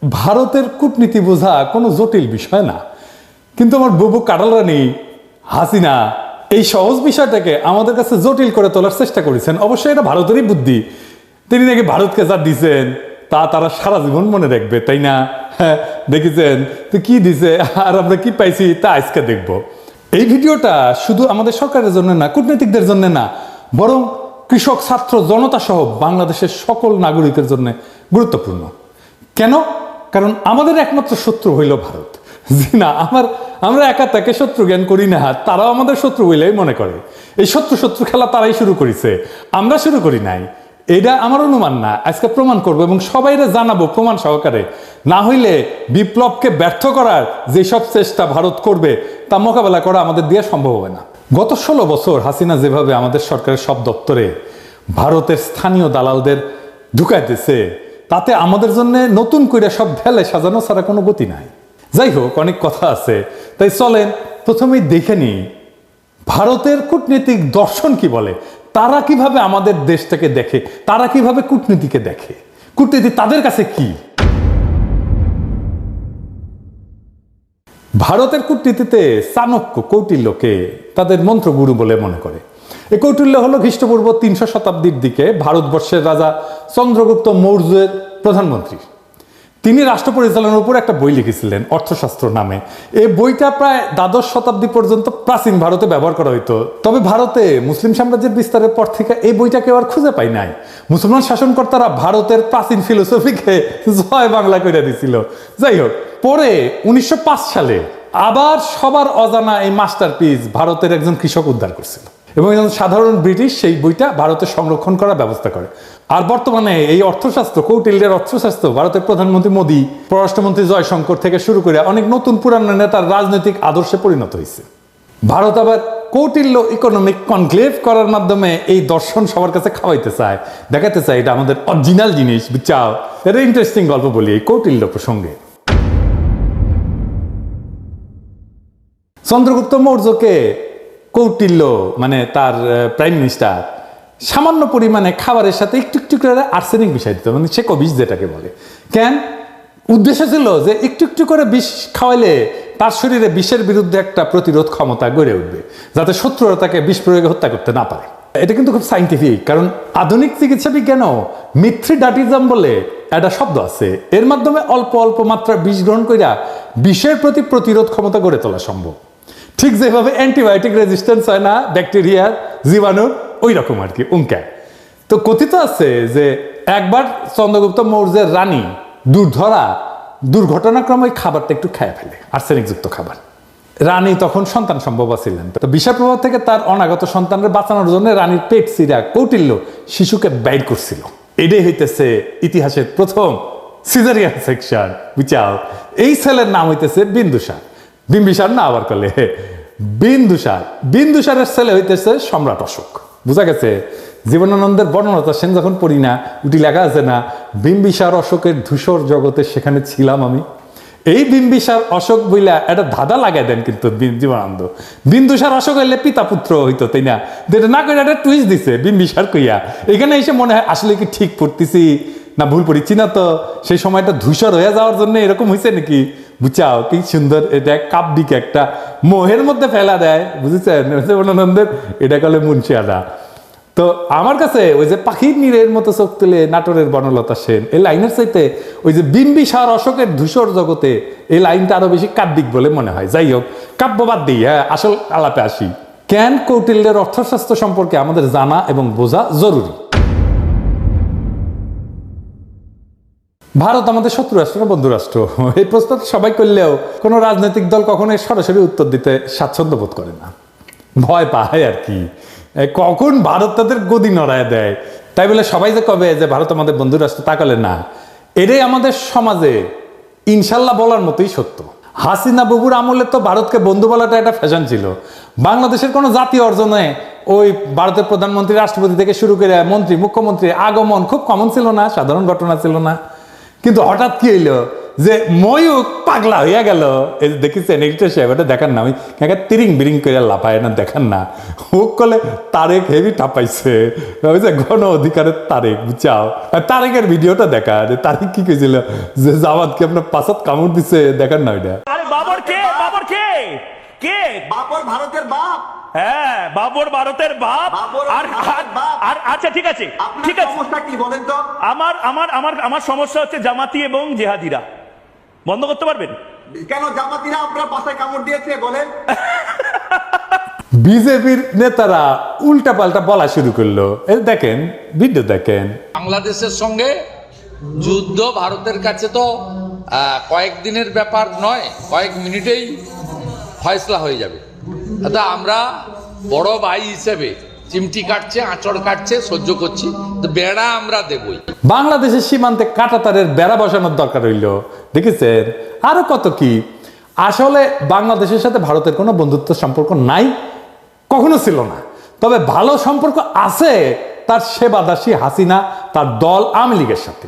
ভারতের কূটনীতি বোঝা কোনো জটিল বিষয় না, কিন্তু আমার বুবু কাটাল রানী হাসিনা এই সহজ বিষয়টাকে আমাদের কাছে জটিল করে তোলার চেষ্টা করেছেন। অবশ্যই এটা ভারতেরই বুদ্ধি। তিনি নাকি ভারতকে যা দিচ্ছেন তা তারা সারা জীবন মনে রাখবে, তাই না? হ্যাঁ, দেখেছেন তো কি দিছে আর আমরা কি পাইছি তা আজকে দেখব। এই ভিডিওটা শুধু আমাদের সরকারের জন্য না, কূটনীতিকদের জন্য না, বরং কৃষক, ছাত্র, জনতা সহ বাংলাদেশের সকল নাগরিকের জন্য গুরুত্বপূর্ণ। কেন? কারণ আমাদের একমাত্র শত্রু হইল ভারত। জি না, আমরা একা তাকে শত্রু জ্ঞান করি না, তারাও আমাদের শত্রু হইলেই মনে করে। এই শত্রু শত্রু খেলা তারাই শুরু করেছে, আমরা শুরু করি নাই। এটা আমার অনুমান না, আজকে প্রমাণ করবো এবং সবাইরে জানাবো প্রমাণ সহকারে। না হইলে বিপ্লবকে ব্যর্থ করার যেসব চেষ্টা ভারত করবে তা মোকাবেলা করা আমাদের দিয়ে সম্ভব হবে না। গত 16 বছর হাসিনা যেভাবে আমাদের সরকারের সব দপ্তরে ভারতের স্থানীয় দালালদের ঢুকাইতেছে, তাতে আমাদের জন্য নতুন করে সব ঢেলে সাজানো ছাড়া কোনো গতি নাই। যাই হোক, অনেক কথা আছে, তাই চলেন প্রথমেই দেখে নিই ভারতের কূটনীতিক দর্শন কি বলে। তারা কিভাবে আমাদের দেশটাকে দেখে, তারা কিভাবে কূটনীতিকে দেখে, কূটনীতি তাদের কাছে কি। ভারতের কূটনীতিতে চাণক্য, কৌটিল্যকে তাদের মন্ত্রগুরু বলে মনে করে। এই কৌটিল্য হলো খ্রিস্টপূর্ব 300 শতাব্দীর দিকে ভারতবর্ষের রাজা চন্দ্রগুপ্ত মৌর্যের প্রধানমন্ত্রী। তিনি রাষ্ট্র পরিচালনার উপর একটা বই লিখেছিলেন, অর্থশাস্ত্র নামে। এই বইটা প্রায় দ্বাদশ শতাব্দী পর্যন্ত প্রাচীন ভারতে ব্যবহার করা হইতো। তবে ভারতে মুসলিম সাম্রাজ্যের বিস্তারের পর থেকে এই বইটা কেউ আর খুঁজে পাই নাই। মুসলমান শাসনকর্তারা ভারতের প্রাচীন ফিলোসফিকে জয় বাংলা করে দিছিল। যাই হোক, পরে 1905 সালে আবার সবার অজানা এই মাস্টারপিস ভারতের একজন কৃষক উদ্ধার করছিল এবং একজন সাধারণ ব্রিটিশ সেই বইটা ভারতে সংরক্ষণ করার ব্যবস্থা করে। আর বর্তমানে এই অর্থশাস্ত্র, কৌটিল্যের অর্থশাস্ত্র ভারতের প্রধানমন্ত্রী মোদী, পররাষ্ট্রমন্ত্রী জয়শঙ্কর থেকে শুরু করে অনেক নতুন পুরানো নেতার রাজনৈতিক আদর্শে পরিণত হয়েছে। ভারত আবার কৌটিল্য ইকোনমিক কনক্লেভ করার মাধ্যমে এই দর্শন সবার কাছে খাওয়াইতে চায়, দেখাতে চায় এটা আমাদের অরিজিনাল জিনিস, বুঝছাও। এটা ইন্টারেস্টিং গল্প বলি এই কৌটিল্য প্রসঙ্গে। চন্দ্রগুপ্ত মৌর্যকে কৌটিল্য মানে তার প্রাইম মিনিস্টার সামান্য পরিমাণে খাবারের সাথে একটু একটু করে আর্সেনিক মিশাই দিত, মানে সে বিষ যেটাকে বলে। কেন? উদ্দেশ্য ছিল যে একটু একটু করে বিষ খাওয়াইলে তার শরীরে বিষের বিরুদ্ধে একটা প্রতিরোধ ক্ষমতা গড়ে উঠবে, যাতে শত্রুরা তাকে বিষ প্রয়োগে হত্যা করতে না পারে। এটা কিন্তু খুব সাইন্টিফিক, কারণ আধুনিক চিকিৎসা বিজ্ঞানও মিথ্রিডাটিজম বলে একটা শব্দ আছে। এর মাধ্যমে অল্প অল্প মাত্রার বিষ গ্রহণ কইরা বিষের প্রতি প্রতিরোধ ক্ষমতা গড়ে তোলা সম্ভব। ঠিক যেভাবে অ্যান্টিবায়োটিক রেজিস্ট্যান্স হয় না ব্যাকটেরিয়ার, জীবাণুর, ওই রকম আর কি উঙ্কা। তো কথিত আছে যে একবার চন্দ্রগুপ্ত মৌর্যের রানী দুর্ঘটনাক্রমে ওই খাবারটা একটু খেয়ে ফেলে, আর্সেনিকযুক্ত খাবার। রানী তখন সন্তান সম্ভব ছিলেন, তো বিষের প্রভাব থেকে তার অনাগত সন্তানকে বাঁচানোর জন্য রানীর পেট চিরা কৌটিল্য শিশুকে বাইর করছিল। এটাই হইতেছে ইতিহাসের প্রথম সিজারিয়ান সেকশন, বুঝাও। এই ছেলের নাম হইতেছে বিন্দুসার। বিম্বিসার না আবার কলে বিন্দুসার। বিন্দুসারের ছেলে হইতেছে সম্রাট অশোক। বুঝা গেছে? জীবনানন্দের বর্ণনা সেন যখন পড়ি না, উটি লেখা আছে না, বিম্বিসার অশোকের ধূসর জগতে সেখানে ছিলাম আমি। এই বিম্বিসার অশোক বইলা একটা ধাঁধা লাগাই দেন কিন্তু জীবনানন্দ। বিন্দুসার অশোক হইলে পিতা পুত্র হইতো, তাই না? না করে একটা টুইস্ট দিছে বিম্বিসার কইয়া। এখানে এসে মনে হয় আসলে কি ঠিক পড়তেছি না ভুল পড়িছি না, তো সেই সময়টা ধূসর হয়ে যাওয়ার জন্য এরকম হয়েছে নাকি, বুঝাও। কি সুন্দর এটা কাব্যিক একটা মোহের মধ্যে ফেলা দেয়, বুঝেছেন? জীবনানন্দের এটা কলে মুন্সিয়ানা। তো আমার কাছে ওই যে পাখির নীড়ের মতো চোখ তুলে নাটোরের বনলতা সেন এই লাইনের চাইতে ওই যে বিম্বিসার অশোকের ধূসর জগতে এই লাইনটা আরো বেশি কাব্যিক বলে মনে হয়। যাই হোক, কাব্যবাদ দিই, হ্যাঁ, আসল আলাপে আসি। কেন কৌটিল্যের অর্থশাস্ত্র সম্পর্কে আমাদের জানা এবং বোঝা জরুরি। ভারত আমাদের শত্রু রাষ্ট্র না বন্ধু রাষ্ট্র? এই প্রশ্ন সবাই করলেও কোনো রাজনৈতিক দল কখনো সরাসরি উত্তর দিতে স্বাচ্ছন্দ্য বোধ করে না, ভয় পায় আর কি, কখন ভারত তাদের গদি নড়ায় দেয়। তাই বলে সবাই যে কবে যে ভারত আমাদের বন্ধু রাষ্ট্র, তাকালে না। এটাই আমাদের সমাজে ইনশাল্লাহ বলার মতোই সত্য। হাসিনা বাবুর আমলে তো ভারতকে বন্ধু বলাটা একটা ফ্যাশন ছিল। বাংলাদেশের কোনো জাতীয় অর্জনে ওই ভারতের প্রধানমন্ত্রী, রাষ্ট্রপতি থেকে শুরু করে মন্ত্রী, মুখ্যমন্ত্রী আগমন খুব কমন ছিল না, সাধারণ ঘটনা ছিল না। কিন্তু হঠাৎ কি হইলো যে ময়ূক পাগলা হইয়া গেল, এই দেখেছেন এডিটর সাহেব, এটা দেখান না, আমি তিরিং বিরিং করে লাফায় না, দেখান না। ও কলে তারেক হেভি টাপাইছে, ওই যে গণ অধিকারের তারেক, বুঝাও তারেকের ভিডিওটা দেখা, যে তারেক কি কইছিল যে জামাতকে আপনার পাঁচাত কামড় দিছে, দেখান না ওইটা। আরে বাবর কে? বাবর কে? কে? বাবর ভারতের বাপ। হ্যাঁ, বাবর ভারতের বাপ। বাবর আর ভারতের বাপ। আর আচ্ছা ঠিক আছে, আপনার ঠিক আছে। সমস্যা কি বলেন তো? আমার আমার আমার আমার সমস্যা হচ্ছে জামাতি এবং জেহাদিরা। বন্ধ করতে পারবেন? কেন জামাতিরা আপনার পাশে কামড় দিয়েছে বলেন? বিজেপির নেতারা উল্টা পাল্টা বলা শুরু করলো, এই দেখেন ভিডিও দেখেন। বাংলাদেশের সঙ্গে যুদ্ধ ভারতের কাছে তো কয়েকদিনের ব্যাপার নয়, কয়েক মিনিটেই ফয়সলা হয়ে যাবে। তা আমরা বড় ভাই হিসেবে চিমটি কাটছে, আঁচড় কাটছে, সহ্য করছি, তো বেড়া আমরা দেবই। বাংলাদেশের সীমান্তে কাঁটাতারের বেড়া বসানোর দরকার হইল, দেখেছেন? আরো কত কি। আসলে বাংলাদেশের সাথে ভারতের কোনো বন্ধুত্ব সম্পর্ক নাই, কখনো ছিল না। তবে ভালো সম্পর্ক আছে তার সেবাদাসী হাসিনা, তার দল আওয়ামী লীগের সাথে।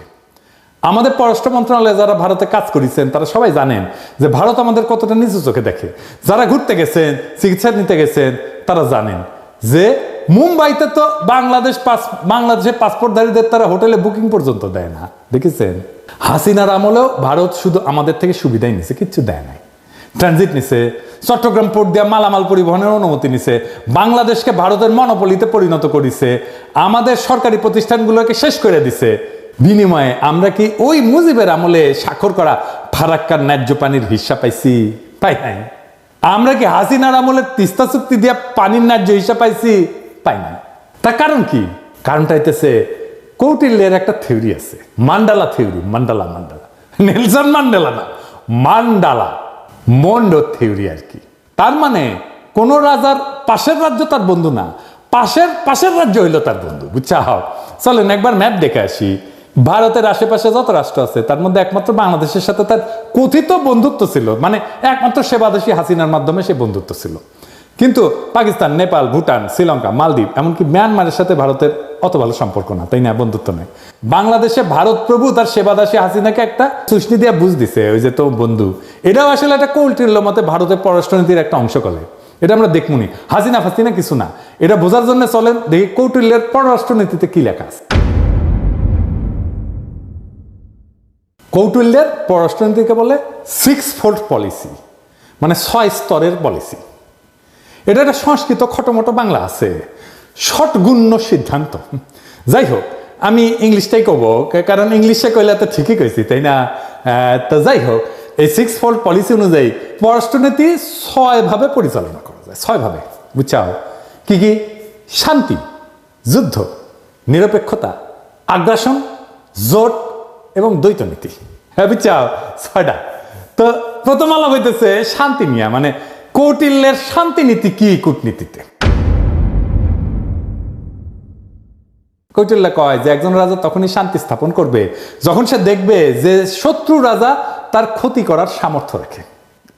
আমাদের পররাষ্ট্র মন্ত্রণালয়ে যারা ভারতে কাজ করেছেন তারা সবাই জানেন যে ভারত আমাদের কতটা নিচু চোখে দেখে। যারা ঘুরতে গেছেন, চিকিৎসা নিতে গেছেন, তারা জানেন যে মুম্বাইতে তো বাংলাদেশের পাসপোর্টধারীদের তারা হোটেলে বুকিং পর্যন্ত দেয় না, দেখেছেন? হাসিনার আমলেও ভারত শুধু আমাদের থেকে সুবিধাই নিছে, কিচ্ছু দেয় নাই। ট্রানজিট নিছে, চট্টগ্রাম পোর্ট দিয়ে মালামাল পরিবহনের অনুমতি নিছে, বাংলাদেশকে ভারতের মনোপলিতে পরিণত করেছে, আমাদের সরকারি প্রতিষ্ঠানগুলোকে শেষ করে দিছে। বিনিময়ে আমরা কি ওই মুজিবের আমলে স্বাক্ষর করা ফারাক্কার ন্যায্য পানির হিস্সা পাইছি? পাই নাই। আমরা কি হাসিনার আমলে তিস্তা চুক্তি দিয়ে পানির ন্যায্য হিস্সা পাইছি? পাই নাই। তার কারণ কি? কারণটা হইতেছে কৌটিল্যের একটা থিওরি আছে, mandala theory. Mandala Nelson Mandela না, মান্ডালা মন্ডো থিওরি আর কি। তার মানে কোন রাজার পাশের রাজ্য তার বন্ধু না, পাশের রাজ্য হইল তার বন্ধু, বুঝছা? চলেন একবার ম্যাপ দেখে আসি। ভারতের আশেপাশে যত রাষ্ট্র আছে তার মধ্যে একমাত্র বাংলাদেশের সাথে তার কথিত বন্ধুত্ব ছিল, মানে একমাত্র সেবাদেশী হাসিনার মাধ্যমে সে বন্ধুত্ব ছিল। কিন্তু পাকিস্তান, নেপাল, ভুটান, শ্রীলঙ্কা, মালদ্বীপ, এমনকি মিয়ানমারের সাথে ভারতের অত ভালো সম্পর্ক না, তাই না? বন্ধুত্ব নেই। বাংলাদেশে ভারত প্রভু তার সেবাদাসী হাসিনাকে একটা চুষনি দিয়ে বুঝ দিছে, ওই যে তো বন্ধু। এটাও আসলে একটা কৌটিল্য মতে ভারতের পররাষ্ট্রনীতির একটা অংশ করে। এটা আমরা দেখবনি। হাসিনা ফাসিনা কিছু না, এটা বোঝার জন্য চলেন দেখি কৌটিল্যের পররাষ্ট্রনীতিতে কি লেখা আছে। কৌটিল্যের পররাষ্ট্রনীতিকে বলে 6-fold পলিসি, মানে 6 স্তরের পলিসি। এটা একটা সংস্কৃত খটোমটো বাংলা আছে, ষটগুণ্য সিদ্ধান্ত। যাই হোক, আমি ইংলিশটাই কব, কারণ ইংলিশে কইলে তো ঠিকই কইছি, তাই না? তো যাই হোক, এই 6-fold পলিসি অনুযায়ী পররাষ্ট্রনীতি 6 ভাবে পরিচালনা করা যায়, 6 ভাবে, বুঝছাও? কি কি? শান্তি, যুদ্ধ, নিরপেক্ষতা, আগ্রাসন, জোট এবং দ্বৈত নীতি। হ্যাঁ, বুঝছাও? 6টা। তো প্রথম আলাপ হইতেছে শান্তি নিয়ে, মানে কৌটিল্যের শান্তি নীতি কি কূটনীতিতে। কৌটিল্য কয় যে একজন রাজা তখনই শান্তি স্থাপন করবে যখন সে দেখবে যে শত্রু রাজা তার ক্ষতি করার সামর্থ্য রাখে।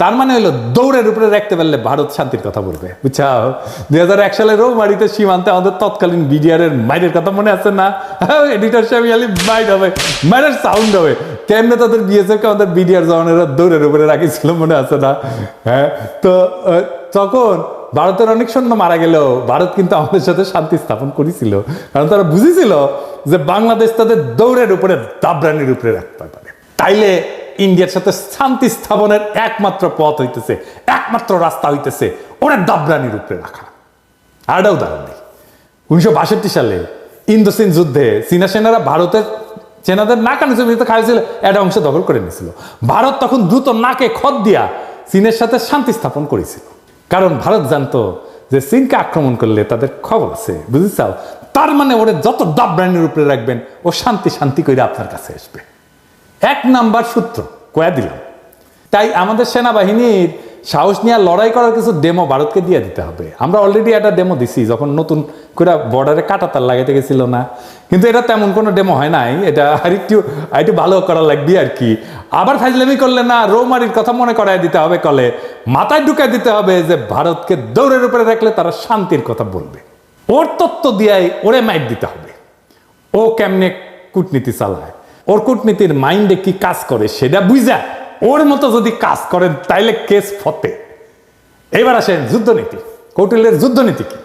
তার মানে হলো দৌড়ের উপরে রাখতে পারলে ভারত শান্তির কথা বলবে, বুঝছাও? 2001 সালে রৌমারিতে সীমান্তে আমাদের তৎকালীন বিডিআর এর মাইরের কথা মনে আছে না? এডিটর সাহেব মাইর হবে, মাইরের সাউন্ড হবে, কেমনে তাদের বিএসএফকে আমাদের বিডিআর জওয়ানেরা দৌড়ের উপরে রাখিছিল, মনে আছে না? হ্যাঁ, তো তখন ভারতের অনেক সৈন্য মারা গেলেও ভারত কিন্তু আমাদের সাথে শান্তি স্থাপন করেছিল, কারণ তারা বুঝেছিল যে বাংলাদেশ তাদের দৌড়ের উপরে, দাবরানির উপরে রাখতে পারে। তাইলে ইন্ডিয়ার সাথে শান্তি স্থাপনের একমাত্র পথ হইতেছে, একমাত্র রাস্তা হইতেছে ওরা দাবরানির উপরে রাখা। আরেকটা উদাহরণ দিই, 1962 সালে ইন্দোচীন যুদ্ধে চীনা সেনারা ভারতের সেনাদের নাকানি জমিতে খাইছিল, একটা অংশ দখল করে নিয়েছিল। ভারত তখন দ্রুত নাকে খত দিয়া চীনের সাথে শান্তি স্থাপন করেছিল, কারণ ভারত জানতো যে চীনকে আক্রমণ করলে তাদের খবর আছে, বুঝেছাও? তার মানে ওরা যত দাবরানির উপরে রাখবেন ও শান্তি শান্তি করে আপনার কাছে আসবে। 1 নাম্বার সূত্র কয়া দিলাম। তাই আমাদের সেনাবাহিনীর সাহস নিয়ে লড়াই করার কিছু ডেমো ভারতকে দিয়ে দিতে হবে। আমরা অলরেডি একটা ডেমো দিছি যখন নতুন করে বর্ডারে কাঁটাতার লাগাইতে গেছিল না, কিন্তু এটা তেমন কোনো ডেমো হয় নাই, এটা আরেকটু ভালো করা লাগবে আর কি। আবার ফাজলামি করলে না, রৌমারির কথা মনে করাই দিতে হবে, কলে মাথায় ঢুকাই দিতে হবে যে ভারতকে দৌড়ের উপরে রাখলে তারা শান্তির কথা বলবে। ওর তত্ত্ব দিয়াই ওরে মাইট দিতে হবে, ও কেমনে কূটনীতি চালায়। ওর কূটনীতির মাইন্ডে কি কাজ করে সেটা বুঝা ওর মতো যদি কাজ করেন তাইলে কেস ফতে। এবার আসেন যুদ্ধনীতি। কৌটিল্যের যুদ্ধনীতি কি?